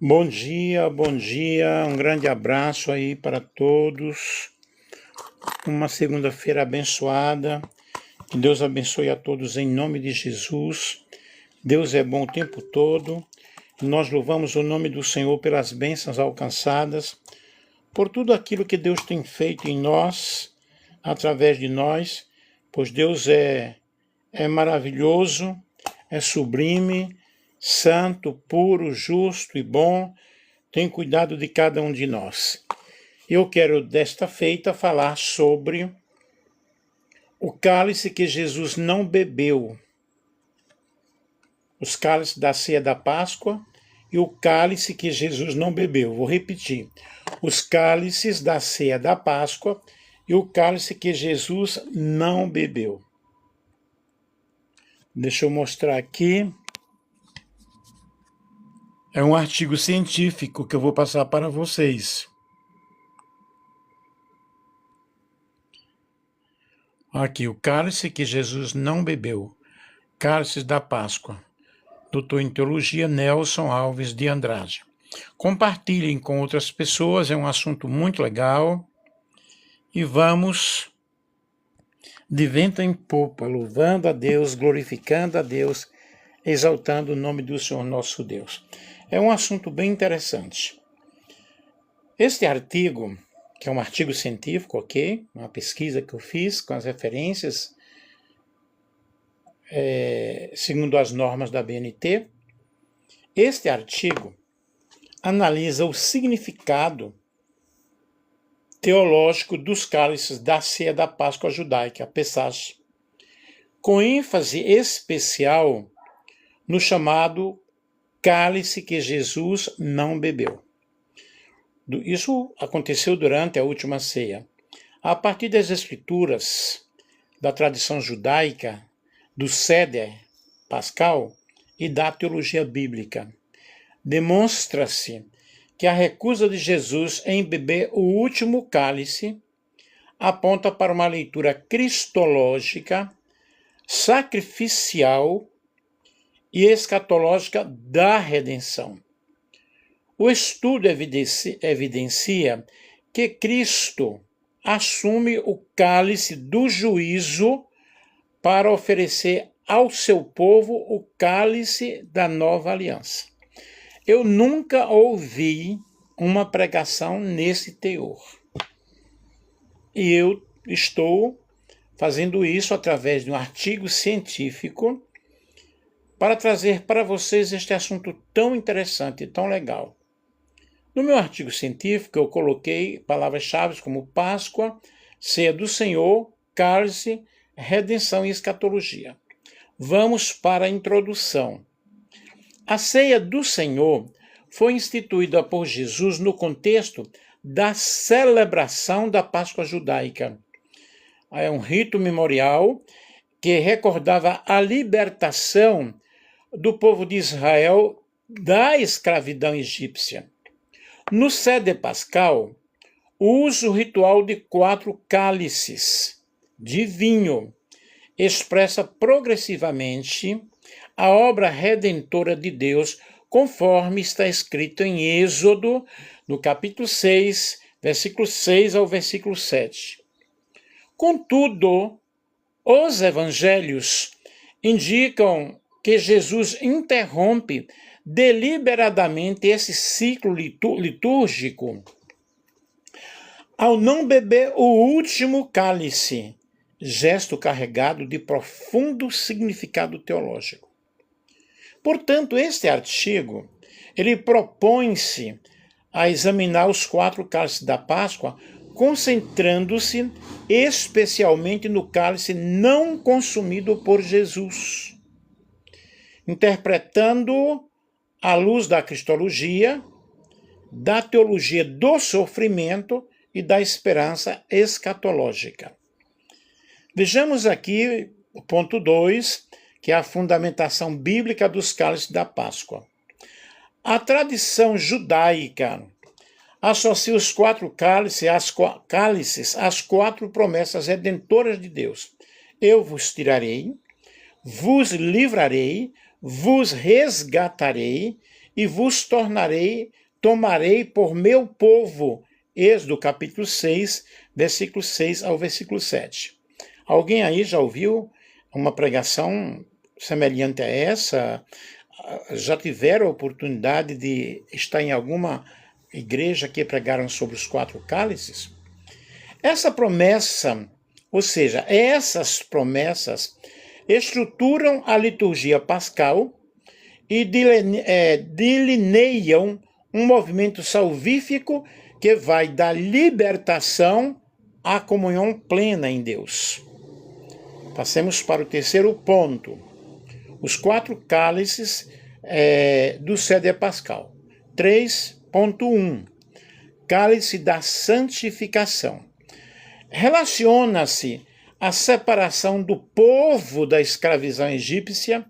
Bom dia, um grande abraço aí para todos. Uma segunda-feira abençoada. Que Deus abençoe a todos em nome de Jesus. Deus é bom o tempo todo. Nós louvamos o nome do Senhor pelas bênçãos alcançadas, por tudo aquilo que Deus tem feito em nós, através de nós, pois Deus é maravilhoso, é sublime, santo, puro, justo e bom, tem cuidado de cada um de nós. Eu quero, desta feita, falar sobre o cálice que Jesus não bebeu, os cálices da ceia da Páscoa e o cálice que Jesus não bebeu. Vou repetir, os cálices da ceia da Páscoa e o cálice que Jesus não bebeu. Deixa eu mostrar aqui. É um artigo científico que eu vou passar para vocês. Aqui, o cálice que Jesus não bebeu. Cálices da Páscoa. Doutor em Teologia Nelson Alves de Andrade. Compartilhem com outras pessoas, é um assunto muito legal. E vamos de vento em popa, louvando a Deus, glorificando a Deus, exaltando o nome do Senhor nosso Deus. É um assunto bem interessante. Este artigo, que é um artigo científico, ok? Uma pesquisa que eu fiz com as referências, segundo as normas da BNT. Este artigo analisa o significado teológico dos cálices da ceia da Páscoa judaica, a Pesach, com ênfase especial no chamado cálice que Jesus não bebeu. Isso aconteceu durante a última ceia. A partir das escrituras, da tradição judaica, do Seder pascal e da teologia bíblica, demonstra-se que a recusa de Jesus em beber o último cálice aponta para uma leitura cristológica, sacrificial e escatológica da redenção. O estudo evidencia que Cristo assume o cálice do juízo para oferecer ao seu povo o cálice da nova aliança. Eu nunca ouvi uma pregação nesse teor. E eu estou fazendo isso através de um artigo científico para trazer para vocês este assunto tão interessante e tão legal. No meu artigo científico, eu coloquei palavras-chave como Páscoa, Ceia do Senhor, cálice, redenção e escatologia. Vamos para a introdução. A Ceia do Senhor foi instituída por Jesus no contexto da celebração da Páscoa judaica. É um rito memorial que recordava a libertação do povo de Israel da escravidão egípcia. No Seder pascal, usa o ritual de 4 cálices de vinho, expressa progressivamente a obra redentora de Deus, conforme está escrito em Êxodo, no capítulo 6, versículo 6 ao versículo 7. Contudo, os evangelhos indicam que Jesus interrompe deliberadamente esse ciclo litúrgico ao não beber o último cálice, gesto carregado de profundo significado teológico. Portanto, este artigo, ele propõe-se a examinar os 4 cálices da Páscoa, concentrando-se especialmente no cálice não consumido por Jesus, interpretando à luz da cristologia, da teologia do sofrimento e da esperança escatológica. Vejamos aqui o ponto 2, que é a fundamentação bíblica dos cálices da Páscoa. A tradição judaica associa os 4 cálices às 4 promessas redentoras de Deus. Eu vos tirarei, vos livrarei, vos resgatarei e vos tomarei por meu povo. Êxodo capítulo 6, versículo 6 ao versículo 7. Alguém aí já ouviu uma pregação semelhante a essa? Já tiveram a oportunidade de estar em alguma igreja que pregaram sobre os 4 cálices? Essa promessa, ou seja, essas promessas estruturam a liturgia pascal e delineiam um movimento salvífico que vai da libertação à comunhão plena em Deus. Passemos para o terceiro ponto. Os 4 cálices do Ceder Pascal. 3.1. Cálice da santificação. Relaciona-se à separação do povo da escravidão egípcia,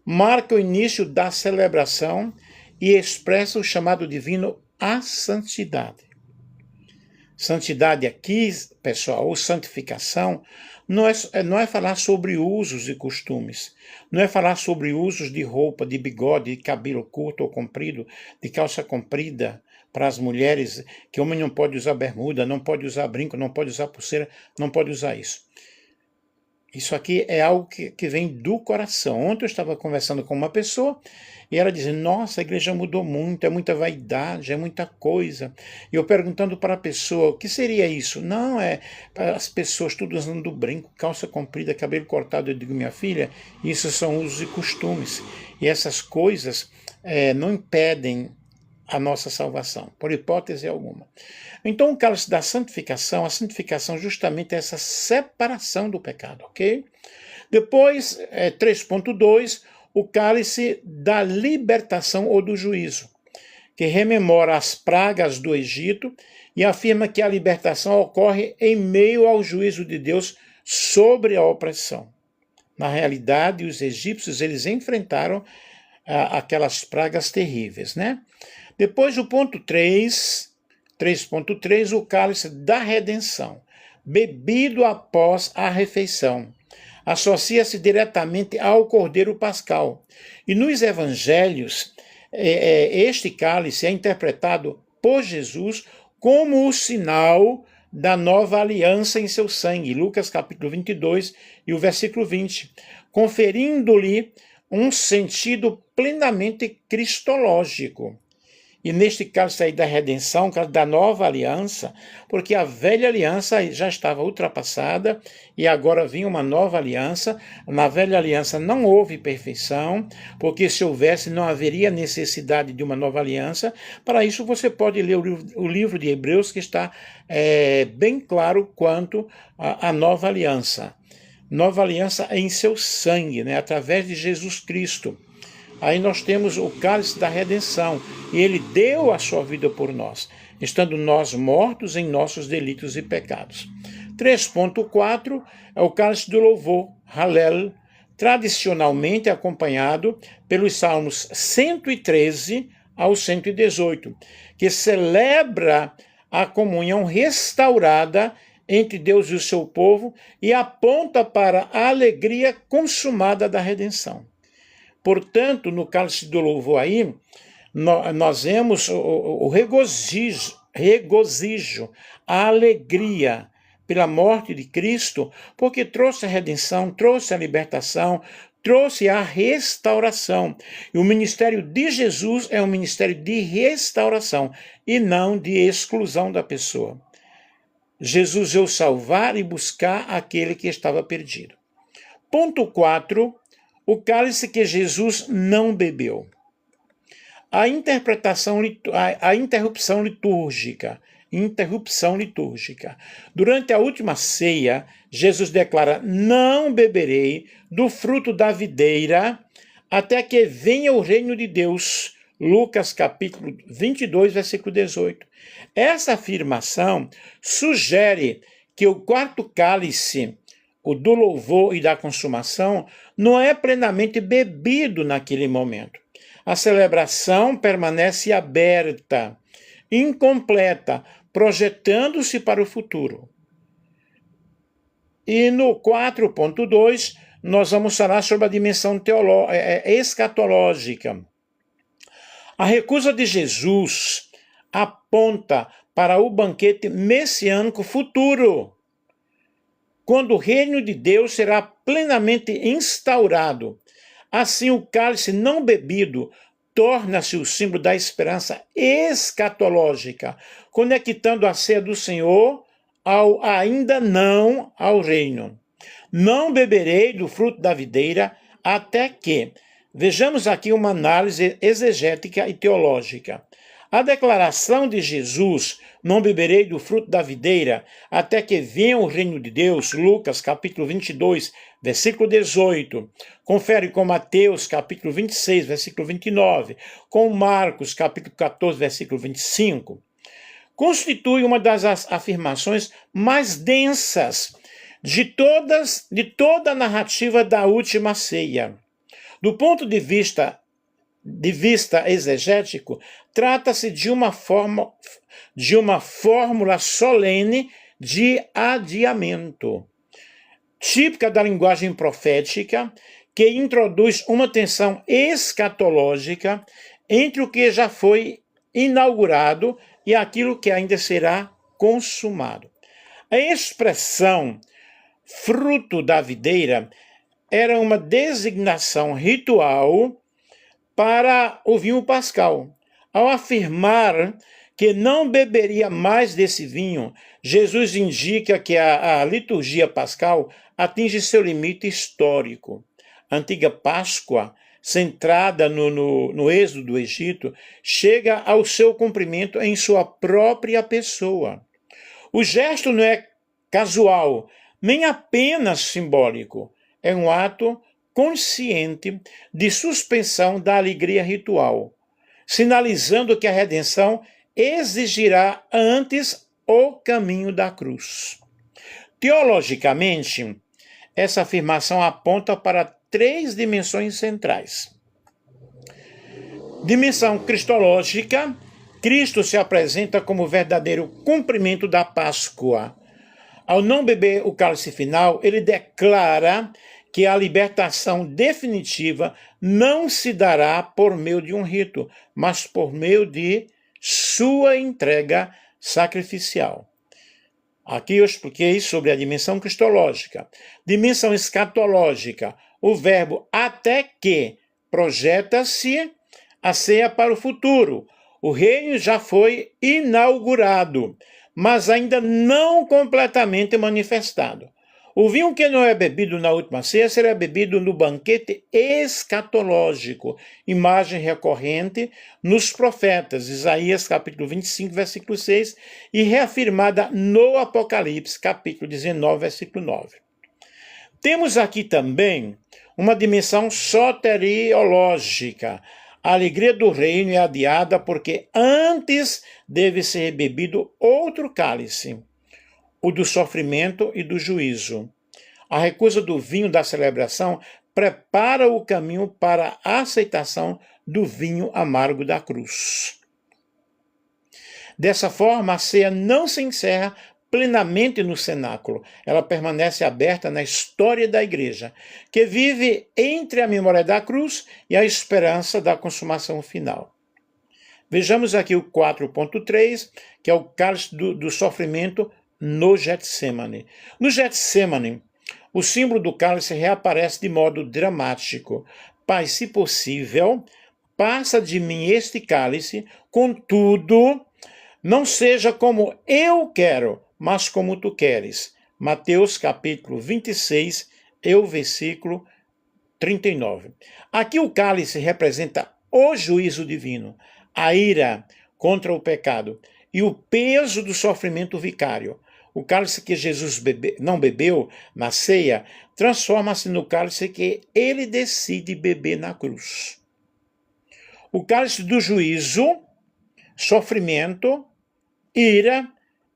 marca o início da celebração e expressa o chamado divino à santidade. Santidade aqui, pessoal, ou santificação, não é falar sobre usos e costumes, não é falar sobre usos de roupa, de bigode, de cabelo curto ou comprido, de calça comprida para as mulheres, que o homem não pode usar bermuda, não pode usar brinco, não pode usar pulseira, não pode usar isso. Isso aqui é algo que vem do coração. Ontem eu estava conversando com uma pessoa e ela dizia, nossa, a igreja mudou muito, é muita vaidade, é muita coisa. E eu perguntando para a pessoa, o que seria isso? Não, é as pessoas tudo usando brinco, calça comprida, cabelo cortado. Eu digo, minha filha, isso são usos e costumes. E essas coisas não impedem a nossa salvação, por hipótese alguma. Então, o cálice da santificação, a santificação justamente é essa separação do pecado, ok? Depois, 3.2, o cálice da libertação ou do juízo, que rememora as pragas do Egito e afirma que a libertação ocorre em meio ao juízo de Deus sobre a opressão. Na realidade, os egípcios, eles enfrentaram aquelas pragas terríveis, né? Depois, o ponto 3.3, o cálice da redenção, bebido após a refeição. Associa-se diretamente ao Cordeiro Pascal. E nos evangelhos, este cálice é interpretado por Jesus como o sinal da nova aliança em seu sangue. Lucas capítulo 22 e o versículo 20. Conferindo-lhe um sentido plenamente cristológico. E neste caso aí da redenção, da nova aliança, porque a velha aliança já estava ultrapassada e agora vinha uma nova aliança. Na velha aliança não houve perfeição, porque se houvesse não haveria necessidade de uma nova aliança. Para isso você pode ler o livro de Hebreus, que está bem claro quanto à nova aliança. Nova aliança em seu sangue, né, através de Jesus Cristo. Aí nós temos o cálice da redenção, e ele deu a sua vida por nós, estando nós mortos em nossos delitos e pecados. 3.4 é o cálice do louvor, Hallel, tradicionalmente acompanhado pelos salmos 113 ao 118, que celebra a comunhão restaurada entre Deus e o seu povo e aponta para a alegria consumada da redenção. Portanto, no cálice do louvor aí, nós vemos o regozijo, a alegria pela morte de Cristo, porque trouxe a redenção, trouxe a libertação, trouxe a restauração. E o ministério de Jesus é um ministério de restauração e não de exclusão da pessoa. Jesus veio salvar e buscar aquele que estava perdido. Ponto 4. O cálice que Jesus não bebeu. A interrupção litúrgica. Durante a última ceia, Jesus declara, não beberei do fruto da videira até que venha o reino de Deus. Lucas capítulo 22, versículo 18. Essa afirmação sugere que o quarto cálice, o do louvor e da consumação, não é plenamente bebido naquele momento. A celebração permanece aberta, incompleta, projetando-se para o futuro. E no 4.2, nós vamos falar sobre a dimensão escatológica. A recusa de Jesus aponta para o banquete messiânico futuro, quando o reino de Deus será plenamente instaurado. Assim, o cálice não bebido torna-se o símbolo da esperança escatológica, conectando a ceia do Senhor ao ainda não ao reino. Não beberei do fruto da videira até que... Vejamos aqui uma análise exegética e teológica. A declaração de Jesus, não beberei do fruto da videira, até que venha o reino de Deus, Lucas capítulo 22, versículo 18, confere com Mateus capítulo 26, versículo 29, com Marcos capítulo 14, versículo 25, constitui uma das afirmações mais densas de toda a narrativa da última ceia. Do ponto de vista exegético, trata-se de uma fórmula solene de adiamento, típica da linguagem profética, que introduz uma tensão escatológica entre o que já foi inaugurado e aquilo que ainda será consumado. A expressão fruto da videira era uma designação ritual para o vinho pascal. Ao afirmar que não beberia mais desse vinho, Jesus indica que a liturgia pascal atinge seu limite histórico. A antiga Páscoa, centrada no êxodo do Egito, chega ao seu cumprimento em sua própria pessoa. O gesto não é casual, nem apenas simbólico. É um ato consciente de suspensão da alegria ritual, sinalizando que a redenção exigirá antes o caminho da cruz. Teologicamente, essa afirmação aponta para 3 dimensões centrais. Dimensão cristológica: Cristo se apresenta como o verdadeiro cumprimento da Páscoa. Ao não beber o cálice final, ele declara que a libertação definitiva não se dará por meio de um rito, mas por meio de sua entrega sacrificial. Aqui eu expliquei sobre a dimensão cristológica. Dimensão escatológica: o verbo até que projeta-se a ceia para o futuro. O reino já foi inaugurado, mas ainda não completamente manifestado. O vinho que não é bebido na última ceia será bebido no banquete escatológico, imagem recorrente nos profetas, Isaías capítulo 25, versículo 6, e reafirmada no Apocalipse, capítulo 19, versículo 9. Temos aqui também uma dimensão soteriológica. A alegria do reino é adiada porque antes deve ser bebido outro cálice, o do sofrimento e do juízo. A recusa do vinho da celebração prepara o caminho para a aceitação do vinho amargo da cruz. Dessa forma, a ceia não se encerra plenamente no cenáculo. Ela permanece aberta na história da igreja, que vive entre a memória da cruz e a esperança da consumação final. Vejamos aqui o 4.3, que é o cálice do sofrimento no Getsemane. No Getsemane, o símbolo do cálice reaparece de modo dramático. Pai, se possível, passa de mim este cálice, contudo, não seja como eu quero, mas como tu queres. Mateus capítulo 26, o versículo 39. Aqui o cálice representa o juízo divino, a ira contra o pecado e o peso do sofrimento vicário. O cálice que Jesus não bebeu na ceia transforma-se no cálice que ele decide beber na cruz. O cálice do juízo, sofrimento, ira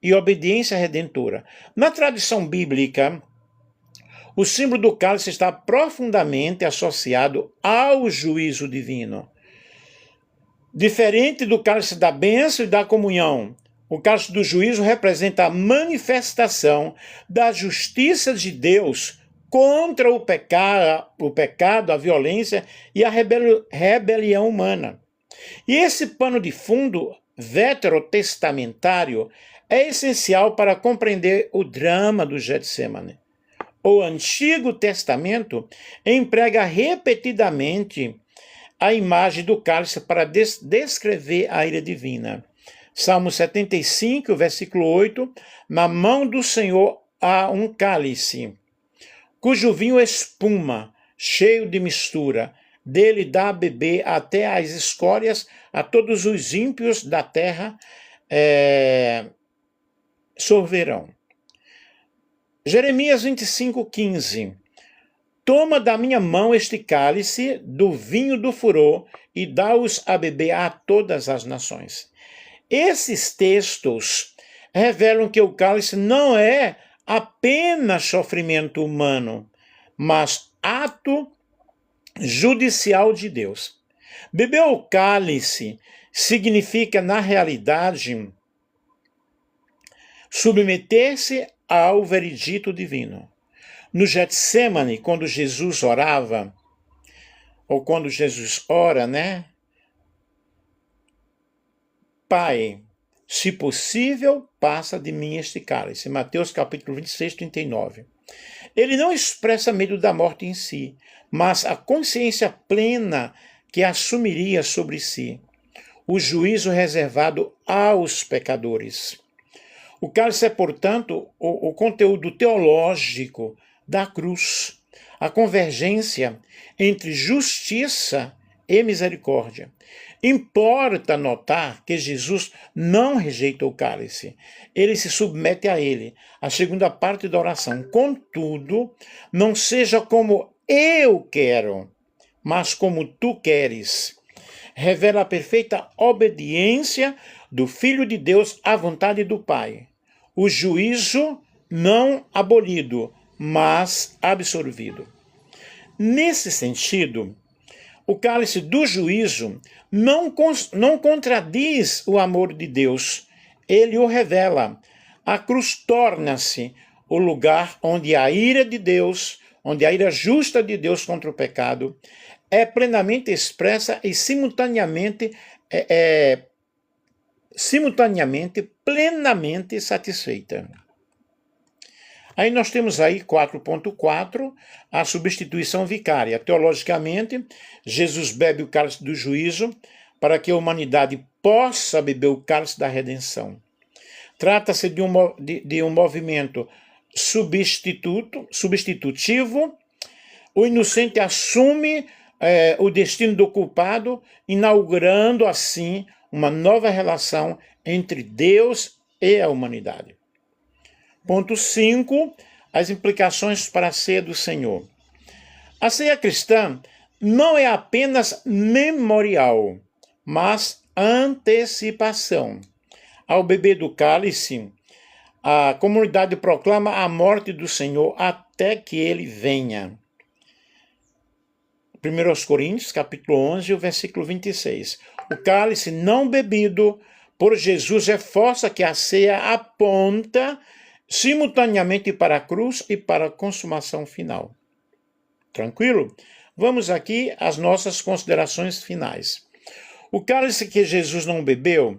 e obediência redentora. Na tradição bíblica, o símbolo do cálice está profundamente associado ao juízo divino. Diferente do cálice da bênção e da comunhão, o cálice do juízo representa a manifestação da justiça de Deus contra o pecado, a violência e a rebelião humana. E esse pano de fundo veterotestamentário é essencial para compreender o drama do Getsemane. O Antigo Testamento emprega repetidamente a imagem do cálice para descrever a ira divina. Salmo 75, versículo 8, na mão do Senhor há um cálice, cujo vinho espuma, cheio de mistura, dele dá a beber até as escórias a todos os ímpios da terra sorverão. Jeremias 25, 15. Toma da minha mão este cálice do vinho do furor e dá-os a beber a todas as nações. Esses textos revelam que o cálice não é apenas sofrimento humano, mas ato judicial de Deus. Beber o cálice significa, na realidade, submeter-se ao veredito divino. No Getsemane, quando Jesus orava, ou quando Jesus ora, Pai, se possível, passa de mim este cálice. Mateus capítulo 26, 39. Ele não expressa medo da morte em si, mas a consciência plena que assumiria sobre si o juízo reservado aos pecadores. O cálice é, portanto, o conteúdo teológico da cruz, a convergência entre justiça e misericórdia. Importa notar que Jesus não rejeita o cálice, ele se submete a ele, a segunda parte da oração. Contudo, não seja como eu quero, mas como tu queres. Revela a perfeita obediência do Filho de Deus à vontade do Pai. O juízo não abolido, mas absorvido. Nesse sentido, o cálice do juízo não contradiz o amor de Deus, ele o revela. A cruz torna-se o lugar onde a ira de Deus, onde a ira justa de Deus contra o pecado é plenamente expressa e simultaneamente plenamente satisfeita. Aí nós temos aí 4.4, a substituição vicária. Teologicamente, Jesus bebe o cálice do juízo para que a humanidade possa beber o cálice da redenção. Trata-se de um movimento substitutivo. O inocente assume o destino do culpado, inaugurando assim uma nova relação entre Deus e a humanidade. Ponto 5, as implicações para a ceia do Senhor. A ceia cristã não é apenas memorial, mas antecipação. Ao beber do cálice, a comunidade proclama a morte do Senhor até que ele venha. 1 Coríntios, capítulo 11, o versículo 26. O cálice não bebido por Jesus reforça que a ceia aponta simultaneamente para a cruz e para a consumação final. Tranquilo? Vamos aqui às nossas considerações finais. O cálice que Jesus não bebeu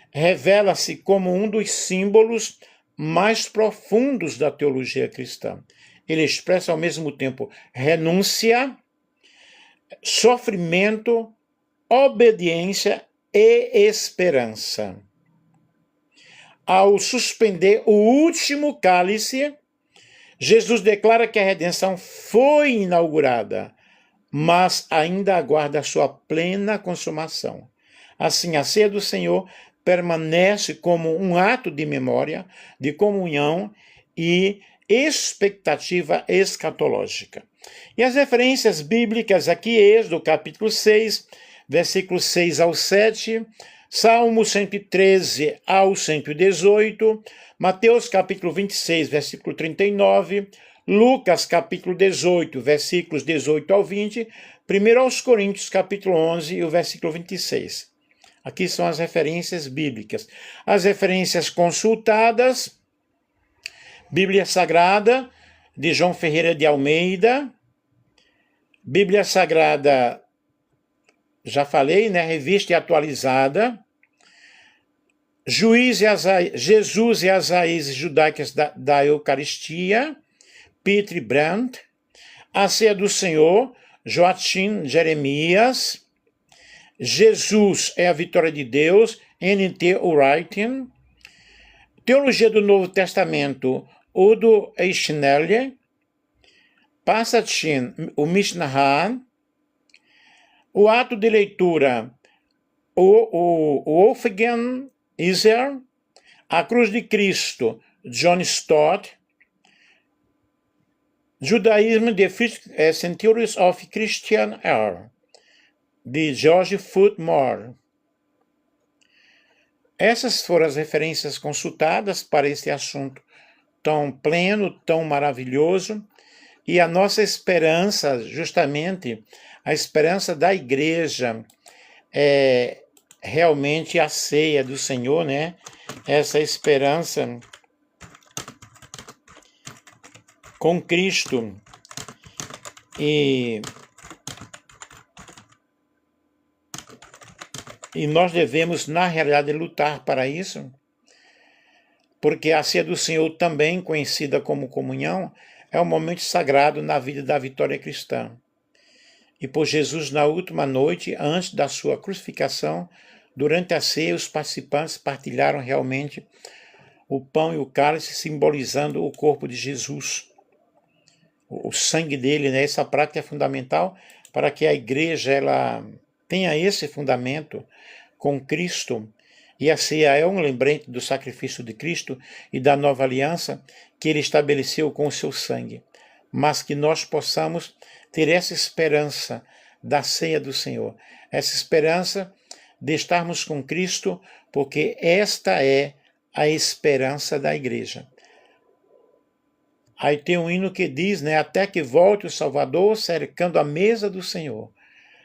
revela-se como um dos símbolos mais profundos da teologia cristã. Ele expressa ao mesmo tempo renúncia, sofrimento, obediência e esperança. Ao suspender o último cálice, Jesus declara que a redenção foi inaugurada, mas ainda aguarda a sua plena consumação. Assim, a ceia do Senhor permanece como um ato de memória, de comunhão e expectativa escatológica. E as referências bíblicas aqui, Êxodo capítulo 6, versículos 6 ao 7, Salmo 113 ao 118, Mateus capítulo 26, versículo 39, Lucas capítulo 18, versículos 18 ao 20, 1 aos Coríntios capítulo 11 e o versículo 26. Aqui são as referências bíblicas. As referências consultadas, Bíblia Sagrada, de João Ferreira de Almeida, Bíblia Sagrada já falei, né? Revista e atualizada. Jesus e as raízes judaicas da Eucaristia, Peter Brandt. A Ceia do Senhor, Joachim Jeremias. Jesus é a vitória de Deus, N.T. Writing. Teologia do Novo Testamento, Udo Eichenelle. Passachin, o Mishnah. O ato de leitura, o Wolfgang Iser. A Cruz de Cristo, John Stott. Judaism, The First Centuries of Christian Era, de George Footmore. Essas foram as referências consultadas para este assunto tão pleno, tão maravilhoso, e a nossa esperança, justamente, a esperança da igreja é realmente a ceia do Senhor, né? Essa esperança com Cristo. E nós devemos, na realidade, lutar para isso, porque a ceia do Senhor, também conhecida como comunhão, é um momento sagrado na vida da vitória cristã. E por Jesus, na última noite, antes da sua crucificação, durante a ceia, os participantes partilharam realmente o pão e o cálice, simbolizando o corpo de Jesus, o sangue dele, né? Essa prática é fundamental para que a igreja ela tenha esse fundamento com Cristo. E a ceia é um lembrete do sacrifício de Cristo e da nova aliança que ele estabeleceu com o seu sangue. Mas que nós possamos ter essa esperança da ceia do Senhor, essa esperança de estarmos com Cristo, porque esta é a esperança da igreja. Aí tem um hino que diz, né, até que volte o Salvador, cercando a mesa do Senhor.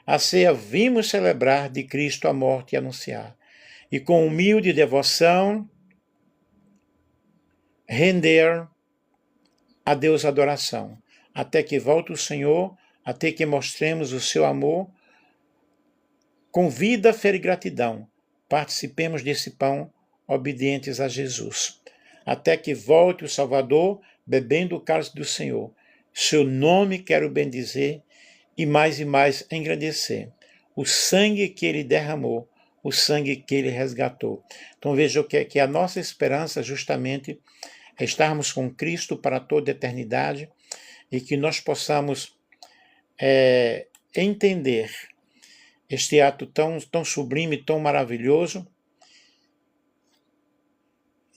A ceia vimos celebrar, de Cristo a morte e anunciar. E com humilde devoção, render a Deus adoração. Até que volte o Senhor, até que mostremos o seu amor, com vida, fé e gratidão, participemos desse pão, obedientes a Jesus. Até que volte o Salvador, bebendo o cálice do Senhor. Seu nome quero bendizer e mais engrandecer. O sangue que ele derramou, o sangue que ele resgatou. Então veja que a nossa esperança justamente é estarmos com Cristo para toda a eternidade e que nós possamos entender este ato tão sublime, tão maravilhoso.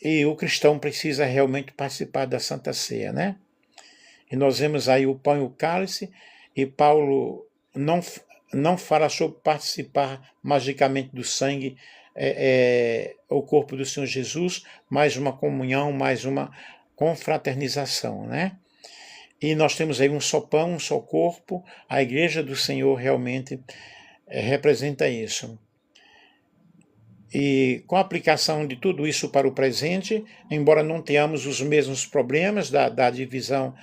E o cristão precisa realmente participar da Santa Ceia, né? E nós vemos aí o pão e o cálice, e Paulo não fala sobre participar magicamente do sangue, o corpo do Senhor Jesus, mais uma comunhão, mais uma confraternização, né? E nós temos aí um só pão, um só corpo, a igreja do Senhor realmente representa isso. E com a aplicação de tudo isso para o presente, embora não tenhamos os mesmos problemas da divisão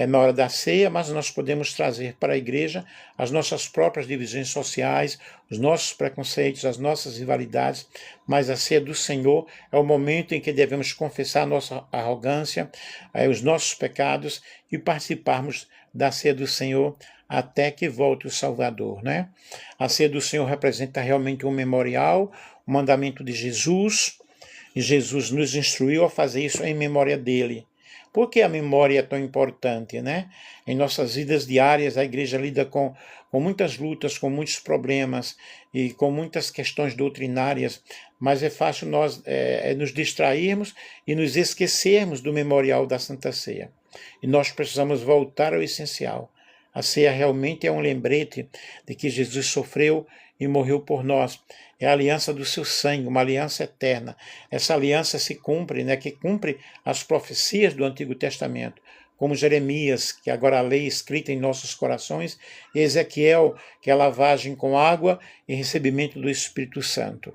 na hora da ceia, mas nós podemos trazer para a igreja as nossas próprias divisões sociais, os nossos preconceitos, as nossas rivalidades, mas a ceia do Senhor é o momento em que devemos confessar a nossa arrogância, os nossos pecados e participarmos da ceia do Senhor até que volte o Salvador, né? A ceia do Senhor representa realmente um memorial, o mandamento de Jesus, e Jesus nos instruiu a fazer isso em memória dele. Por que a memória é tão importante, né? Em nossas vidas diárias, a igreja lida com muitas lutas, com muitos problemas e com muitas questões doutrinárias, mas é fácil nós nos distrairmos e nos esquecermos do memorial da Santa Ceia. E nós precisamos voltar ao essencial. A ceia realmente é um lembrete de que Jesus sofreu e morreu por nós. É a aliança do seu sangue, uma aliança eterna. Essa aliança se cumpre, né, que cumpre as profecias do Antigo Testamento, como Jeremias, que agora a lei escrita em nossos corações, e Ezequiel, que é a lavagem com água e recebimento do Espírito Santo.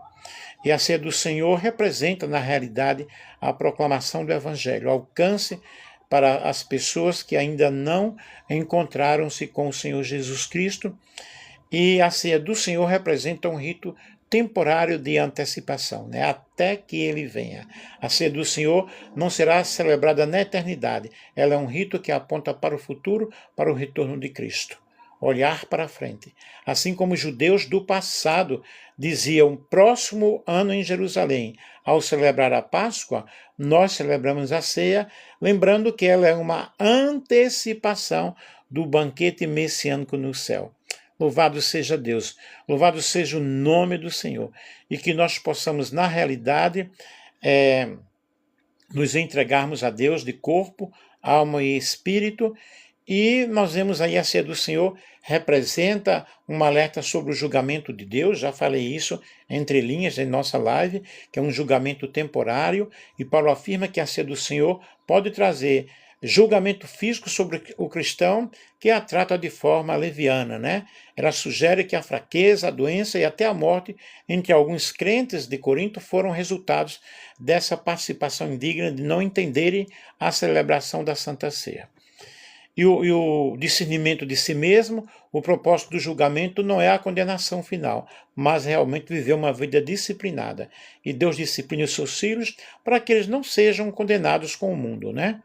E a ceia do Senhor representa, na realidade, a proclamação do Evangelho, o alcance para as pessoas que ainda não encontraram-se com o Senhor Jesus Cristo e a ceia do Senhor representa um rito temporário de antecipação, né? Até que ele venha. A ceia do Senhor não será celebrada na eternidade. Ela é um rito que aponta para o futuro, para o retorno de Cristo. Olhar para frente. Assim como os judeus do passado diziam próximo ano em Jerusalém. Ao celebrar a Páscoa, nós celebramos a ceia, lembrando que ela é uma antecipação do banquete messiânico no céu. Louvado seja Deus, louvado seja o nome do Senhor, e que nós possamos, na realidade, nos entregarmos a Deus de corpo, alma e espírito, e nós vemos aí a ceia do Senhor representa um alerta sobre o julgamento de Deus, já falei isso entre linhas em nossa live, que é um julgamento temporário, e Paulo afirma que a ceia do Senhor pode trazer julgamento físico sobre o cristão que a trata de forma leviana, né? Ela sugere que a fraqueza, a doença e até a morte entre alguns crentes de Corinto foram resultados dessa participação indigna de não entenderem a celebração da Santa Ceia. E o discernimento de si mesmo, o propósito do julgamento não é a condenação final, mas realmente viver uma vida disciplinada. E Deus disciplina os seus filhos para que eles não sejam condenados com o mundo, né?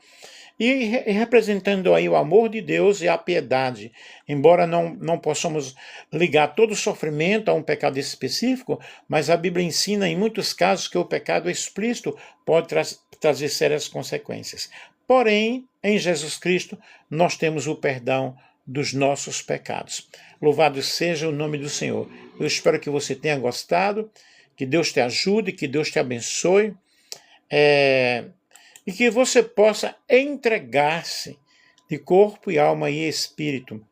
E representando aí o amor de Deus e a piedade. Embora não possamos ligar todo o sofrimento a um pecado específico, mas a Bíblia ensina em muitos casos que o pecado explícito pode trazer sérias consequências. Porém, em Jesus Cristo, nós temos o perdão dos nossos pecados. Louvado seja o nome do Senhor. Eu espero que você tenha gostado, que Deus te ajude, que Deus te abençoe. E que você possa entregar-se de corpo e alma e espírito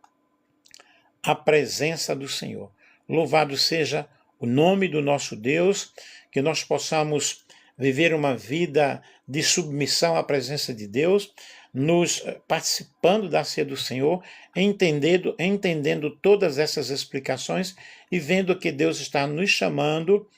à presença do Senhor. Louvado seja o nome do nosso Deus, que nós possamos viver uma vida de submissão à presença de Deus, nos participando da ceia do Senhor, entendendo todas essas explicações e vendo que Deus está nos chamando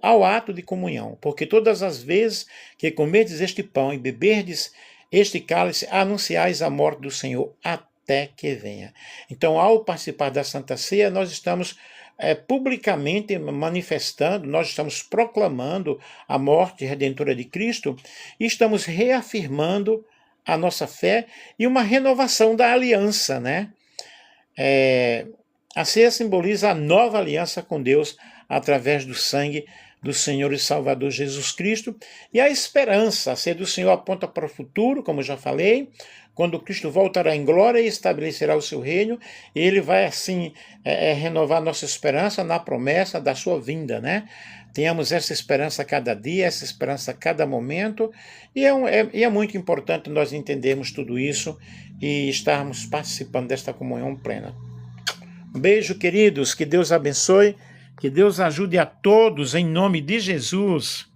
ao ato de comunhão, porque todas as vezes que comerdes este pão e beberdes este cálice, anunciais a morte do Senhor até que venha. Então, ao participar da Santa Ceia, nós estamos publicamente manifestando, nós estamos proclamando a morte redentora de Cristo e estamos reafirmando a nossa fé e uma renovação da aliança, né? A ceia simboliza a nova aliança com Deus através do sangue do Senhor e Salvador Jesus Cristo e a esperança. A ceia do Senhor aponta para o futuro, como já falei, quando Cristo voltará em glória e estabelecerá o seu reino, e ele vai assim renovar nossa esperança na promessa da sua vinda, né? Tenhamos essa esperança a cada dia, essa esperança a cada momento, e é muito importante nós entendermos tudo isso e estarmos participando desta comunhão plena. Um beijo, queridos, que Deus abençoe, que Deus ajude a todos, em nome de Jesus.